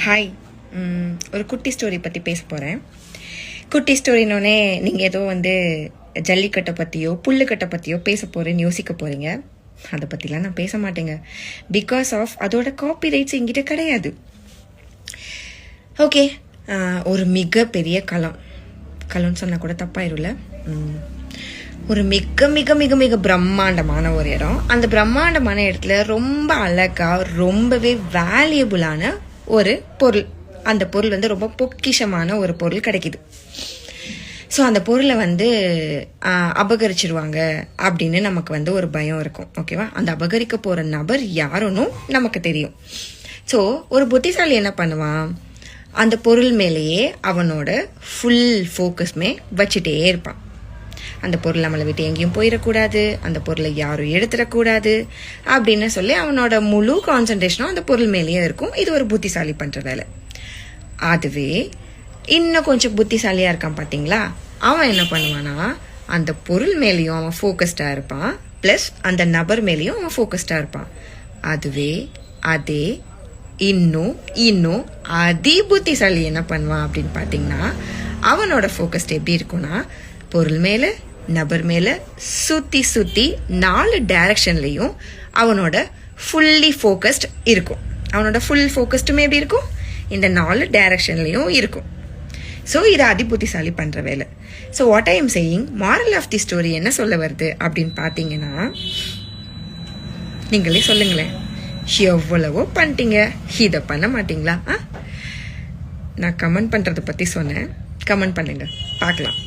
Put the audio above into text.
Hi. ஒரு குட்டி story பற்றி பேச போகிறேன். குட்டி ஸ்டோரினோடனே நீங்கள் ஏதோ ஜல்லிக்கட்டை பற்றியோ புல்லுக்கட்டை பற்றியோ பேச போகிறேன்னு யோசிக்க போகிறீங்க. அதை பற்றிலாம் நான் பேச மாட்டேங்க. பிகாஸ் ஆஃப் அதோட காப்பி ரைட்ஸ் என்கிட்ட கிடையாது. ஓகே, ஒரு மிகப்பெரிய களம்னு சொன்னால் கூட தப்பாயிரும்ல. ஒரு மிக மிக மிக மிக பிரம்மாண்டமான ஒரு இடம். அந்த பிரம்மாண்டமான இடத்துல ரொம்ப அழகா ரொம்பவே வேல்யூபிளான ஒரு பொருள். அந்த பொருள் ரொம்ப பொக்கிஷமான ஒரு பொருள் கிடைக்குது. ஸோ அந்த பொருளை அபகரிச்சிருவாங்க அப்படின்னு நமக்கு ஒரு பயம் இருக்கும். ஓகேவா? அந்த அபகரிக்க போகிற நபர் யாருன்னு நமக்கு தெரியும். ஸோ ஒரு புத்திசாலி என்ன பண்ணுவான், அந்த பொருள் மேலேயே அவனோட ஃபுல் ஃபோக்கஸ்மே வச்சுட்டே இருப்பான். அந்த பொருள் நம்மளை விட்டு எங்கேயும் போயிடக்கூடாது, அந்த பொருளை யாரும் எடுத்துடக்கூடாது அப்படின்னு சொல்லி அவனோட முழு கான்சன்ட்ரேஷனும் அந்த பொருள் மேலேயே இருக்கும். இது ஒரு புத்திசாலி பண்ணுற வேலை. அதுவே இன்னும் கொஞ்சம் புத்திசாலியாக இருக்கான் பார்த்தீங்களா, அவன் என்ன பண்ணுவானா, அந்த பொருள் மேலேயும் அவன் ஃபோக்கஸ்டாக இருப்பான், ப்ளஸ் அந்த நபர் மேலேயும் அவன் ஃபோக்கஸ்டாக இருப்பான். அதுவே அதே இன்னும் அதி புத்திசாலி என்ன பண்ணுவான் அப்படின்னு பார்த்தீங்கன்னா, அவனோட ஃபோக்கஸ்ட் எப்படி இருக்கும்னா, பொருள் மேலே நபர் மேலே சுற்றி 4 டைரக்ஷன்லேயும் அவனோட ஃபுல்லி ஃபோக்கஸ்ட் இருக்கும். அவனோட ஃபுல் ஃபோக்கஸ்டுமே எப்படி இருக்கும், இந்த 4 டைரக்ஷன்லேயும் இருக்கும். ஸோ இது அதிபுத்திசாலி பண்ணுற வேலை. So what I am saying, moral of the story என்ன சொல்ல வருது அப்படின்னு பார்த்தீங்கன்னா, நீங்களே சொல்லுங்களேன், எவ்வளவோ பண்ணிட்டீங்க, இதை பண்ண மாட்டீங்களா? நான் கமெண்ட் பண்ணுறதை பற்றி சொன்னேன். கமெண்ட் பண்ணுங்க, பார்க்கலாம்.